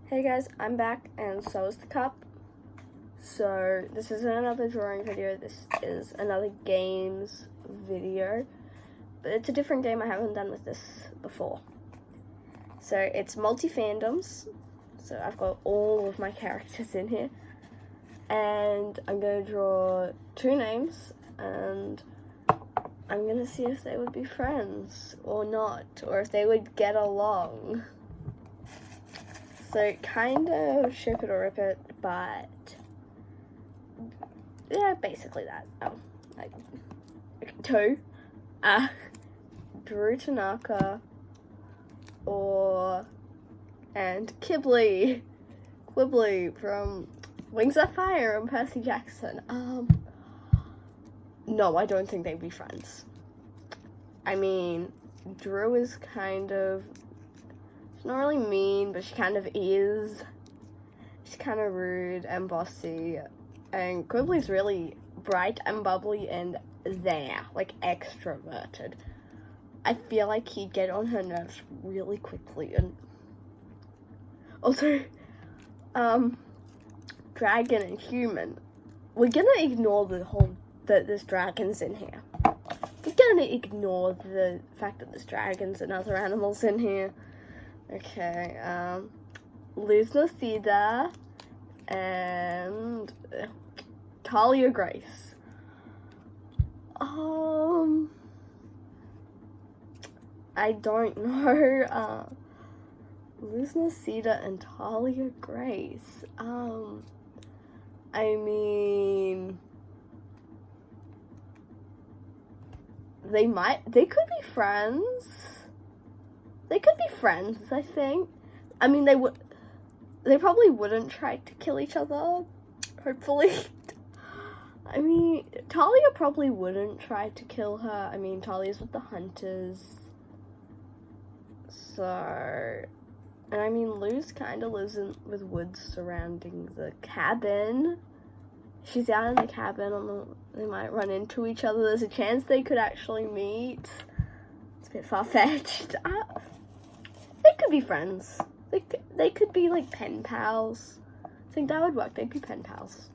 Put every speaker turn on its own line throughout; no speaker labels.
Hey guys, I'm back and so is the cup. So this isn't another drawing video, this is another games video. But it's a different game, I haven't done with this before. So it's multi-fandoms. So I've got all of my characters in here. And I'm going to draw two names and I'm going to see if they would be friends or not, or if they would get along. So kind of ship it or rip it, but yeah, basically that. Two, Drew Tanaka and Quibbly from Wings of Fire and Percy Jackson. No, I don't think they'd be friends. I mean, Drew is kind of, she's not really mean, but she kind of is. She's kind of rude and bossy. And Quibbly's really bright and bubbly and there, like extroverted. I feel like he'd get on her nerves really quickly. And also, dragon and human. We're gonna ignore the whole, that there's dragons in here. We're gonna ignore the fact that there's dragons and other animals in here. Okay, Luz Nocida and Talia Grace. I don't know. Luz Nocida and Talia Grace. I mean, they could be friends. They could be friends, I think. I mean, they probably wouldn't try to kill each other, hopefully. I mean, Talia probably wouldn't try to kill her. I mean, Talia's with the hunters. So, and I mean, Luz kind of lives with woods surrounding the cabin. She's out in the cabin, they might run into each other. There's a chance they could actually meet. It's a bit far-fetched. They could be friends. They could be like pen pals. I think that would work. They'd be pen pals.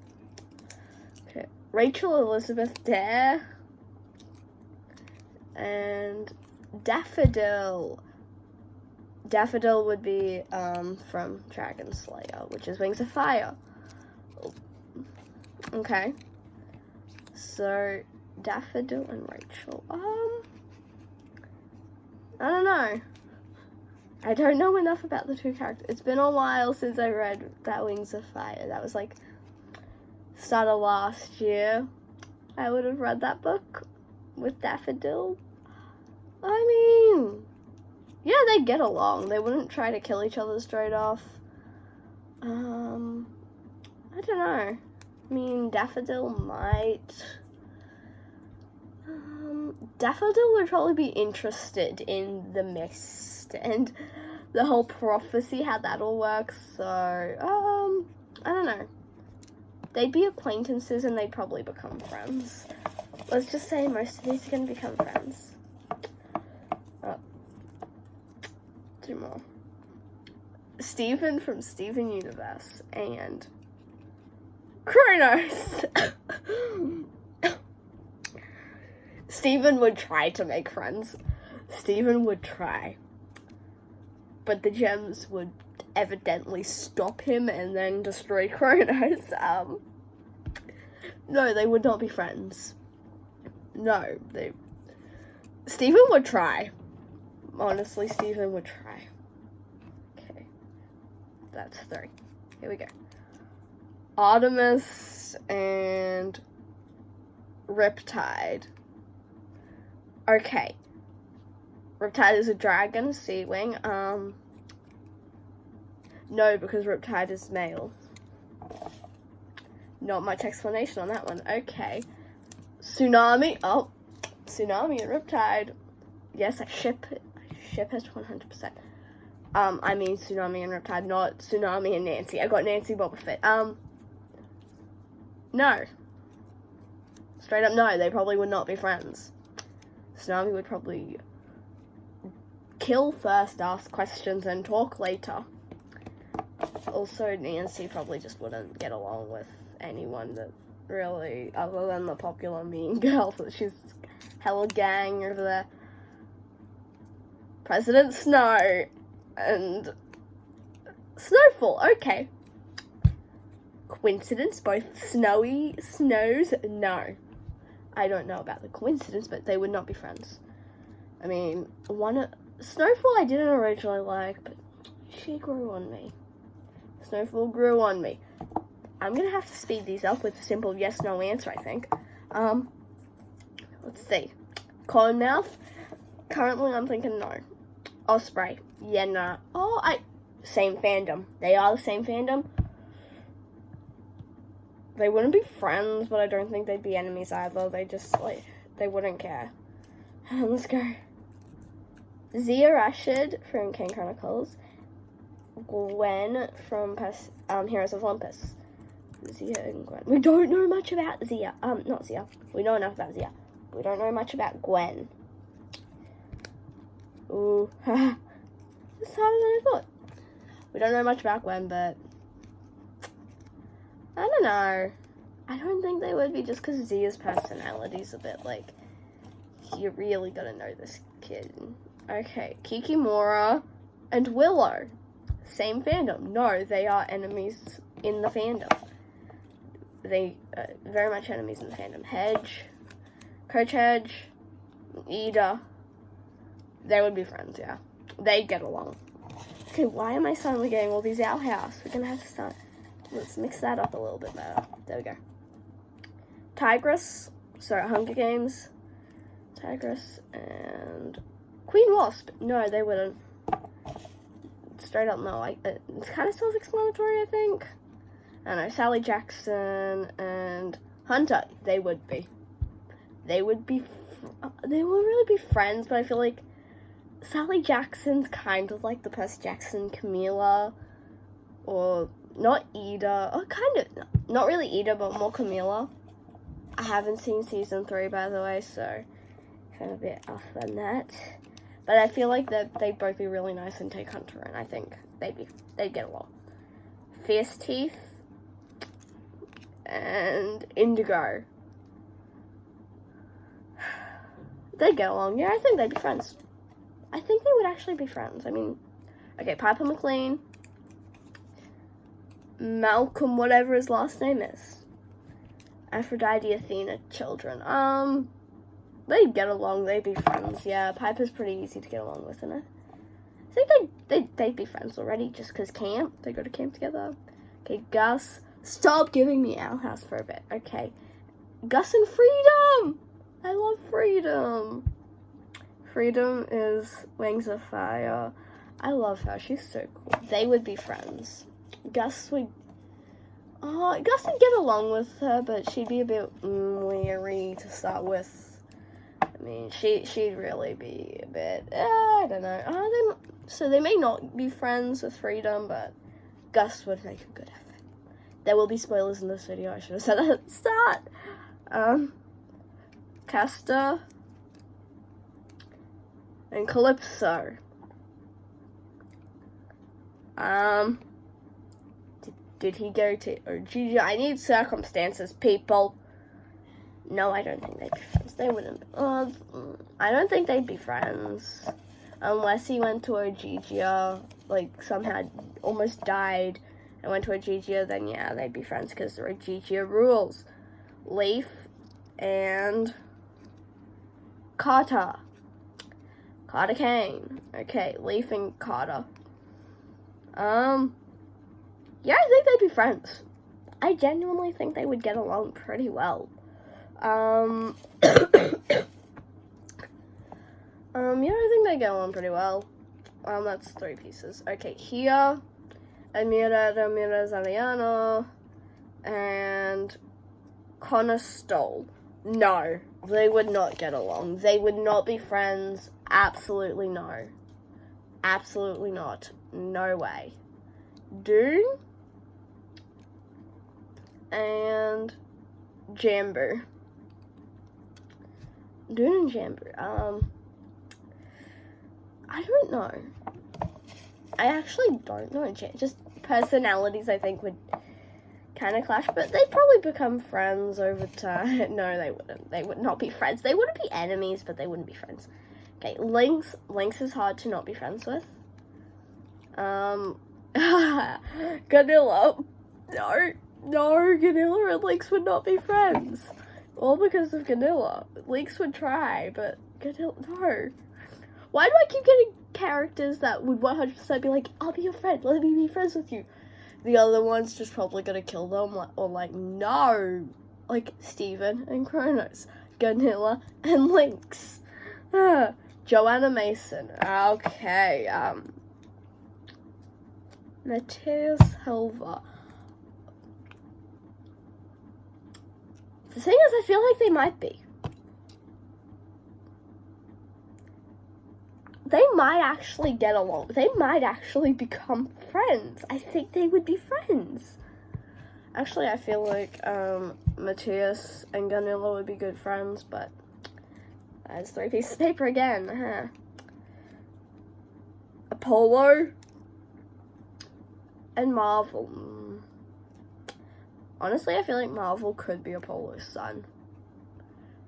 Okay, Rachel Elizabeth Dare and Daffodil. Daffodil would be from Dragonslayer, which is Wings of Fire. Okay, so Daffodil and Rachel. I don't know. I don't know enough about the two characters. It's been a while since I read that Wings of Fire. That was like start of last year. I would have read that book with Daffodil. I mean, yeah, they'd get along. They wouldn't try to kill each other straight off. I don't know. I mean, Daffodil might. Daffodil would probably be interested in the mist and the whole prophecy, how that all works. So, I don't know. They'd be acquaintances and they'd probably become friends. Let's just say most of these are going to become friends. Two more. Steven from Steven Universe and Kronos. Steven would try to make friends. Steven would try. But the gems would evidently stop him and then destroy Kronos. No, they would not be friends. No, Steven would try. Honestly, Steven would try. Okay. That's 3. Here we go. Artemis and Riptide. Okay. Riptide is a dragon, sea wing. No, because Riptide is male. Not much explanation on that one. Okay. Tsunami. Oh, Tsunami and Riptide. Yes, I ship it 100%. I mean Tsunami and Riptide, not Tsunami and Nancy. I got Nancy Boba Fett. No. Straight up no, they probably would not be friends. Tsunami would probably kill first, ask questions, and talk later. Also, Nancy probably just wouldn't get along with anyone that really, other than the popular mean girl, so she's hella gang over there. President Snow and Snowfall, okay. Coincidence, both snows, no. I don't know about the coincidence, but they would not be friends. I mean, Snowfall I didn't originally like, but she grew on me. Snowfall grew on me. I'm gonna have to speed these up with a simple yes/no answer, I think. Let's see. Cornmouth, currently I'm thinking no. Osprey, yeah, no. Same fandom. They are the same fandom. They wouldn't be friends, but I don't think they'd be enemies either. They just, they wouldn't care. Let's go. Zia Rashid from King Chronicles. Gwen from Heroes of Olympus. Zia and Gwen. We don't know much about Zia. Not Zia. We know enough about Zia. We don't know much about Gwen. Ooh. It's harder than I thought. We don't know much about Gwen, but I don't know. I don't think they would be, just because Zia's personality's a bit like, you really gotta know this kid. Okay, Kikimora and Willow. Same fandom. No, they are enemies in the fandom. They very much enemies in the fandom. Hedge, Coach Hedge, Ida. They would be friends, yeah. They'd get along. Okay, why am I suddenly getting all these outhouse? We're gonna have to start. Let's mix that up a little bit better. There we go. Tigress. Sorry, Hunger Games. Tigress and Queen Wasp. No, they wouldn't. Straight up no. It's kind of self-explanatory, I think. I don't know. Sally Jackson and Hunter. They would be. They would really be friends, but I feel like Sally Jackson's kind of like the Percy Jackson Camilla, or not Ida, or kind of, not really Ida, but more Camilla. I haven't seen season 3, by the way, so kind of a bit off on that. But I feel like they'd both be really nice and take Hunter, and I think they'd get along. Fierce Teeth and Indigo. They'd get along. Yeah, I think they'd be friends. I think they would actually be friends. I mean, okay, Piper McLean, Malcolm, whatever his last name is. Aphrodite, Athena, children. They'd get along. They'd be friends. Yeah, Piper's pretty easy to get along with, isn't it? I think they'd be friends already, just because camp. They go to camp together. Okay, Gus. Stop giving me Owl House for a bit. Okay. Gus and Freedom! I love Freedom. Freedom is Wings of Fire. I love her. She's so cool. They would be friends. Gus would get along with her, but she'd be a bit weary to start with. I mean, she'd really be a bit, I don't know. So they may not be friends with Freedom, but Gus would make a good effort. There will be spoilers in this video. I should have said that at the start. Castor and Calypso. Did he go to OG? I need circumstances, people. No, I don't think they'd be friends. They wouldn't. I don't think they'd be friends. Unless he went to Ogigia, like somehow almost died and went to Ogigia, then yeah, they'd be friends because the Ogigia rules. Leaf and Carter. Carter Kane. Okay, Leaf and Carter. Yeah, I think they'd be friends. I genuinely think they would get along pretty well. Yeah, I think they get along pretty well. That's 3 pieces. Okay, here, Amira Zaliano, and Connor Stoll. No, they would not get along. They would not be friends. Absolutely no. Absolutely not. No way. Dune and Jambu. Dune and Jambu. I don't know. I actually don't know. Just personalities, I think, would kind of clash, but they'd probably become friends over time. No, they wouldn't. They would not be friends. They wouldn't be enemies, but they wouldn't be friends. Okay, Lynx. Lynx is hard to not be friends with. Ganilla. No, Ganilla and Lynx would not be friends. All because of Ganilla. Lynx would try, but Ganilla, no. Why do I keep getting characters that would 100% be like, I'll be your friend, let me be friends with you? The other one's just probably gonna kill them, or like, no. Like, Steven and Kronos, Ganilla and Lynx. Joanna Mason. Okay, Matthias Helva. The thing is, I feel like they might be. They might actually get along. They might actually become friends. I think they would be friends. Actually, I feel like Matthias and Ganilla would be good friends, but that's 3 pieces of paper again. Apollo and Marvel. Honestly, I feel like Marvel could be Apollo's son.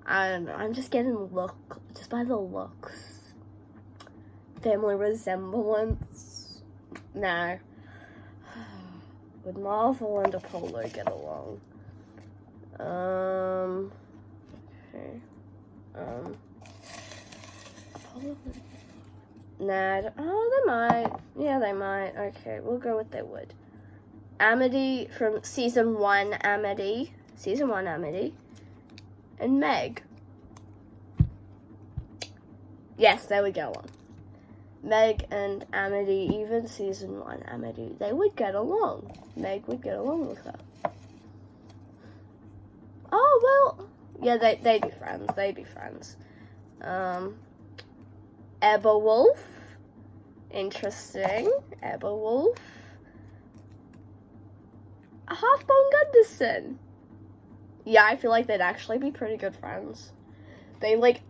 I don't know. I'm just getting just by the looks. Family resemblance. No. Would Marvel and Apollo get along? Okay. Apollo. Nah. Oh, they might. Yeah, they might. Okay, we'll go with they would. Amity from season 1. Amity. Season 1. Amity. And Meg. Yes, they would get along. Meg and Amity, even season 1 Amity, they would get along. Meg would get along with her. Oh, well, yeah, they'd be friends. They'd be friends. Ebba Wolf. Interesting. Ebba Wolf. Halfbone Gunderson. Yeah, I feel like they'd actually be pretty good friends. They, like,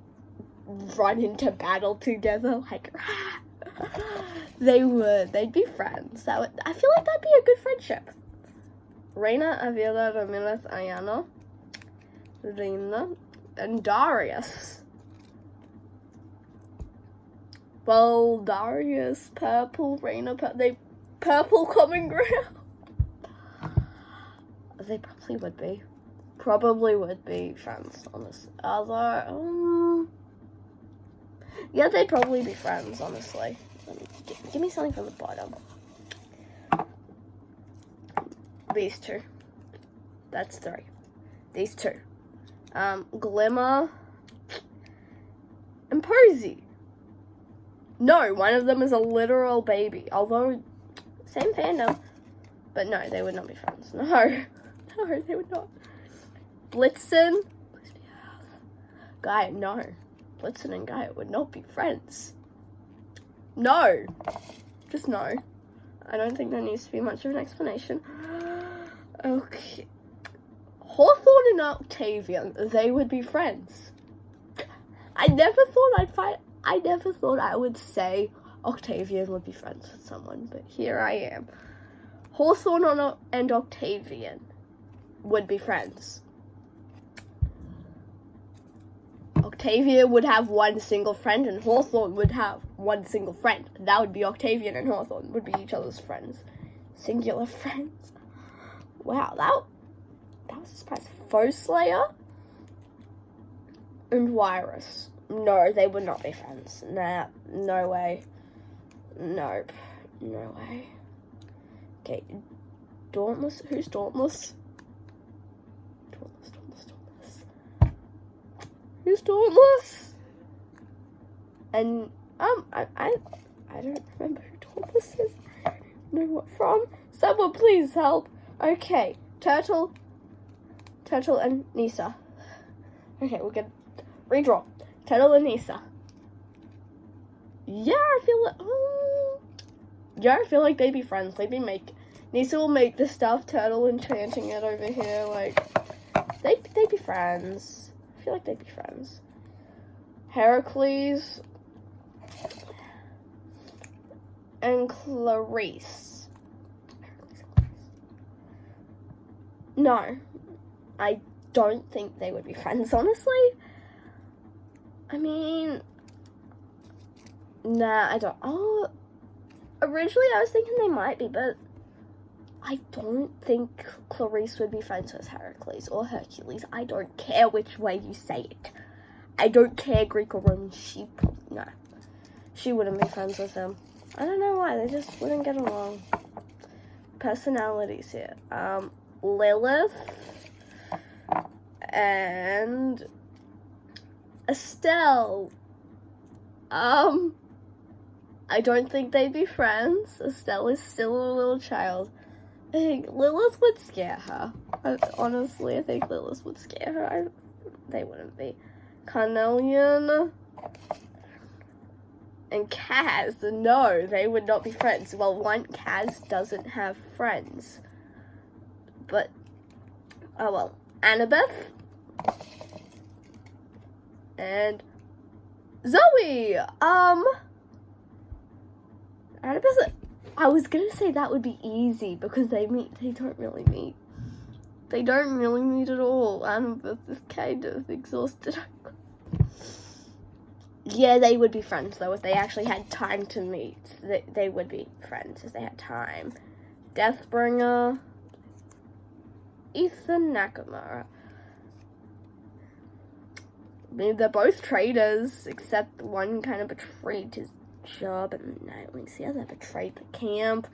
run into battle together, like, they would. They'd be friends. I feel like that'd be a good friendship. Reina, Avila, Ramilith, Ayana, Rina, and Darius. Well, Darius, Purple, Reina, Purple Common Ground. They probably would be. Probably would be friends, honestly. Although, yeah, they'd probably be friends, honestly. Give me something from the bottom. These two. That's 3. These 2. Glimmer and Posey. No, one of them is a literal baby. Although, same fandom. But no, they would not be friends. No. No, they would not. Blitzen. Gaia, no. Blitzen and Gaia would not be friends. No. Just no. I don't think there needs to be much of an explanation. Okay. Hawthorne and Octavian, they would be friends. I never thought I would say Octavian would be friends with someone, but here I am. Hawthorne and Octavian would be friends. Octavian would have one single friend and Hawthorne would have one single friend. That would be Octavian and Hawthorne would be each other's friends. Singular friends. Wow, that was a surprise. Foeslayer and Virus. No, they would not be friends. Nah, no way. Nope. No way. Okay. Dauntless? Who's Dauntless? Dauntless. Who's Dauntless? And, I don't remember who Dauntless is. I don't know what from. Someone please help. Okay. Turtle and Nisa. Okay, we're gonna redraw. Turtle and Nisa. Yeah, I feel like they'd be friends. Nisa will make the stuffed turtle enchanting it over here. Like, they'd be friends. I feel like they'd be friends. Heracles and Clarice. No, I don't think they would be friends, honestly. I mean, nah, I don't. Oh, originally I was thinking they might be, but I don't think Clarice would be friends with Heracles or Hercules. I don't care which way you say it. I don't care, Greek or Roman. No. She wouldn't be friends with him. I don't know why. They just wouldn't get along. Personalities here. Lilith and Estelle. I don't think they'd be friends. Estelle is still a little child. I think Lilith would scare her. Honestly, I think Lilith would scare her. They wouldn't be. Carnelian and Kaz. No, they would not be friends. Well, one, Kaz doesn't have friends. But, oh well. Annabeth and Zoe. Annabeth, I was gonna say that would be easy because they don't really meet. They don't really meet at all. Annabeth is kind of exhausted. Yeah, they would be friends though if they actually had time to meet. They would be friends if they had time. Deathbringer, Ethan Nakamura. I mean, they're both traitors, except one kind of betrayed his job, and at least the other betrayed the camp.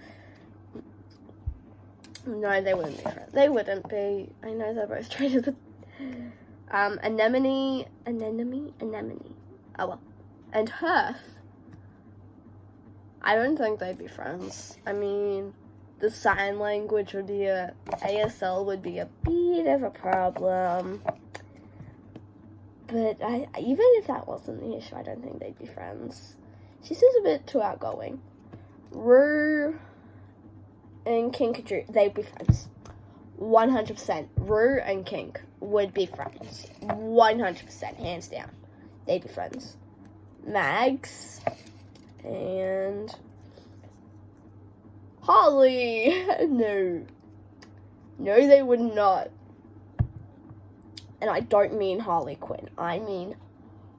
No, they wouldn't be friends. They wouldn't be. I know they're both traitors, but Anemone. Oh well. And Hearth. I don't think they'd be friends. I mean, the sign language would be ASL would be a bit of a problem. But even if that wasn't the issue, I don't think they'd be friends. She seems a bit too outgoing. Rue and Kink, they'd be friends. 100%. Rue and Kink would be friends. 100%, hands down. They'd be friends. Mags and Holly. No, they would not. And I don't mean Harley Quinn. I mean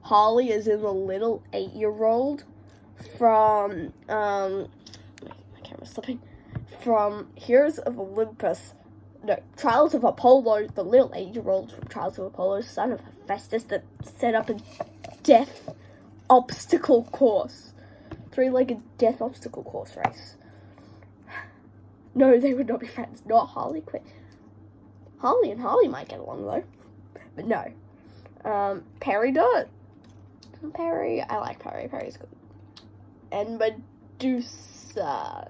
Holly is in the little 8-year-old from my camera's slipping. From Heroes of Olympus. No, Trials of Apollo, the little 8-year-old from Trials of Apollo, son of Hephaestus, that set up a death obstacle course. 3-legged death obstacle course race. No, they would not be friends. Not Harley Quinn. Holly and Harley might get along though. But no. Perry Dot. Perry, I like Perry. Perry's good. And Medusa.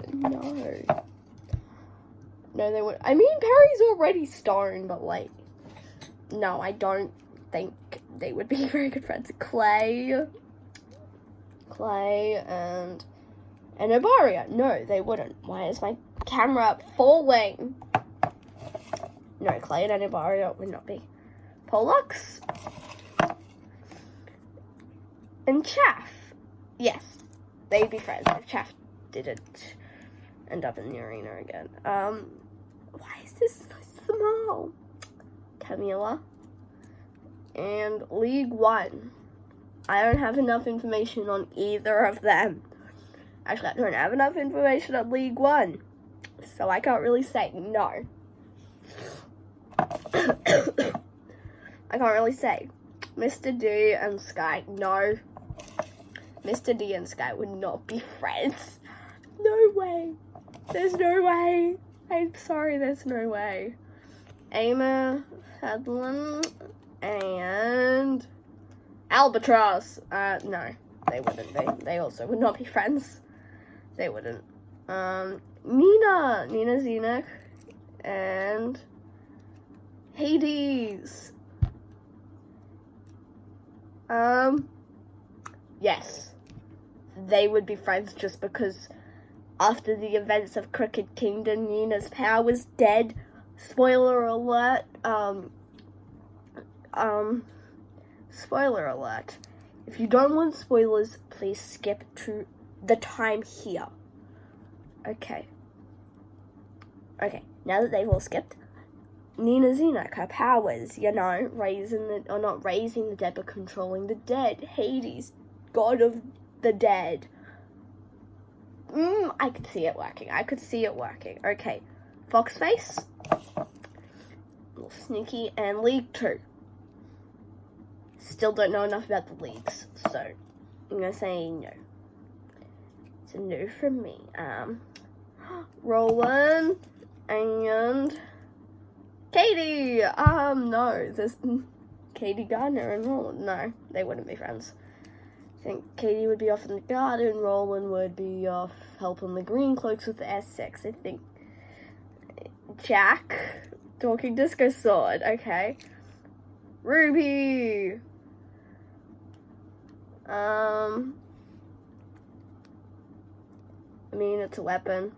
No, they would. I mean, Perry's already stoned, but like, no, I don't think they would be very good friends. Clay and Obaria. No, they wouldn't. Why is my camera falling? No, Clay and Obaria would not be. Pollux and Chaff. Yes, they'd be friends if Chaff didn't end up in the arena again. Why is this so small? Camila and League 1. I don't have enough information on either of them. Actually, I don't have enough information on League 1, so I can't really say no. I can't really say. Mr. D and Sky, no. Mr. D and Sky would not be friends. No way. There's no way. I'm sorry, there's no way. Ama, Fadlan, and Albatross. No, they wouldn't be. They also would not be friends. They wouldn't. Nina Zenith, and Hades. Yes. They would be friends just because after the events of Crooked Kingdom, Nina's power was dead. Spoiler alert. Spoiler alert. If you don't want spoilers, please skip to the time here. Okay. Okay, now that they've all skipped, Nina Xenak, her powers, you know, not raising the dead, but controlling the dead. Hades, god of the dead. I could see it working. Okay, Foxface, a little sneaky, and League 2. Still don't know enough about the leagues, so I'm gonna say no. It's a no from me. Roland and Katie. No, there's Katie Gardner and Roland. No, they wouldn't be friends. I think Katie would be off in the garden. Roland would be off helping the Green Cloaks with the S6. I think Jack, talking disco sword. Okay, Ruby. I mean, it's a weapon.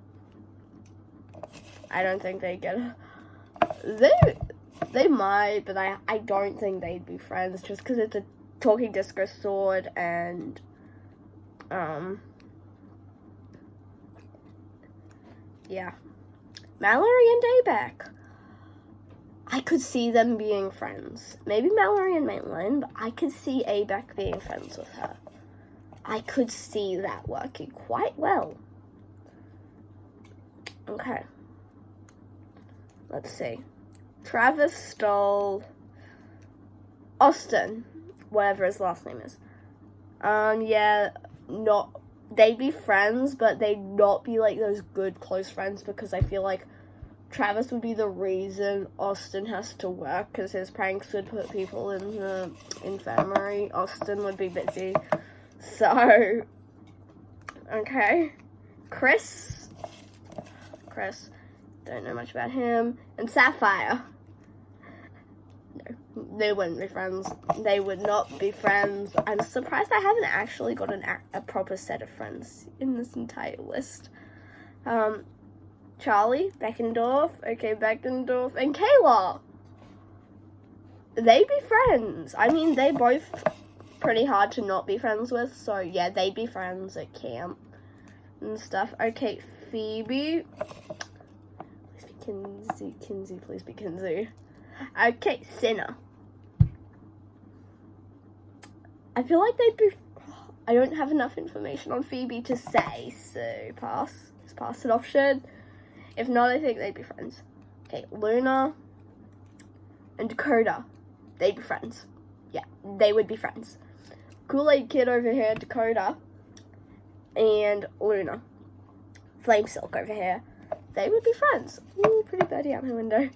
I don't think they get they might, but I don't think they'd be friends just because it's a talking disco sword and yeah. Mallory and Dayback. I could see them being friends. Maybe Mallory and Maitland, but I could see Abac being friends with her. I could see that working quite well. Okay. Let's see. Travis stole Austin, whatever his last name is. Yeah, they'd be friends, but they'd not be like those good close friends because I feel like Travis would be the reason Austin has to work because his pranks would put people in the infirmary. Austin would be busy. So, okay. Chris, don't know much about him. And Sapphire. No, they wouldn't be friends. They would not be friends. I'm surprised I haven't actually got a proper set of friends in this entire list. Charlie, Beckendorf, and Kayla. They'd be friends. I mean, they both pretty hard to not be friends with, so yeah, they'd be friends at camp and stuff. Okay, Phoebe. Please be Kinsey, please be Kinsey. Okay, Cinna. I feel like they'd be... I don't have enough information on Phoebe to say, so pass. Let's pass an option. If not, I think they'd be friends. Okay, Luna and Dakota. They'd be friends. Yeah, they would be friends. Kool-Aid Kid over here, Dakota, and Luna. Flame Silk over here. They would be friends. Ooh, pretty birdie out my window.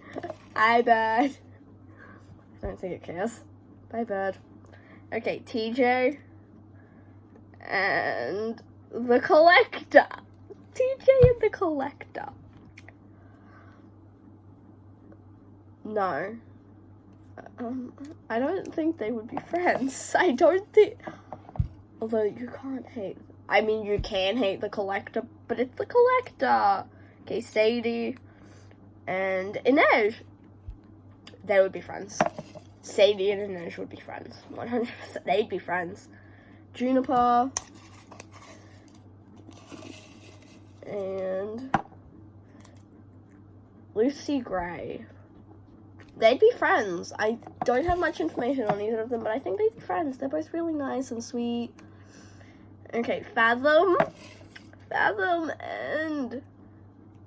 Hi, bird. I don't think it cares. Bye, bird. Okay, TJ and the Collector. TJ and the Collector. No. I don't think they would be friends. I don't think... Although you can't hate... I mean, you can hate the Collector, but it's the Collector. Okay, Sadie and Inej. They would be friends. Sadie and Inej would be friends. 100%. They'd be friends. Juniper. And Lucy Gray. They'd be friends. I don't have much information on either of them, but I think they'd be friends. They're both really nice and sweet. Okay, Fathom and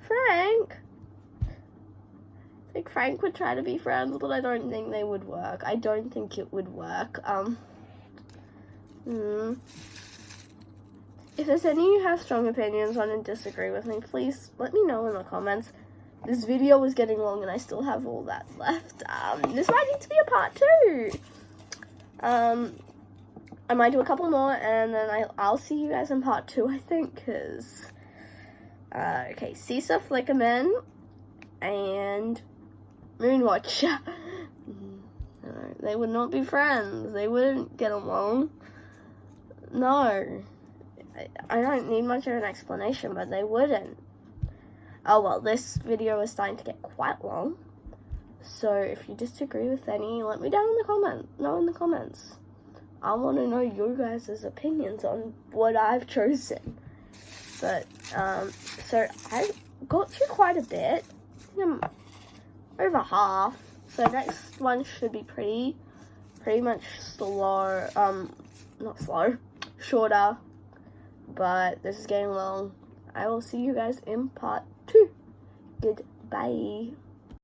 Frank. I think Frank would try to be friends, but I don't think they would work. I don't think it would work. If there's any who have strong opinions on and disagree with me, please let me know in the comments. This video was getting long and I still have all that left. This might need to be a part 2. I might do a couple more and then I'll see you guys in part 2, I think, because... okay, Cisa Flickerman and Moonwatch. No, they would not be friends. They wouldn't get along. No. I don't need much of an explanation, but they wouldn't. Oh well, this video is starting to get quite long. So if you disagree with any, let me know in the comments. I want to know your guys' opinions on what I've chosen. But, so I got through quite a bit. Over half. So next one should be pretty much slow, not slow, shorter. But this is getting long. I will see you guys in part 2. Goodbye.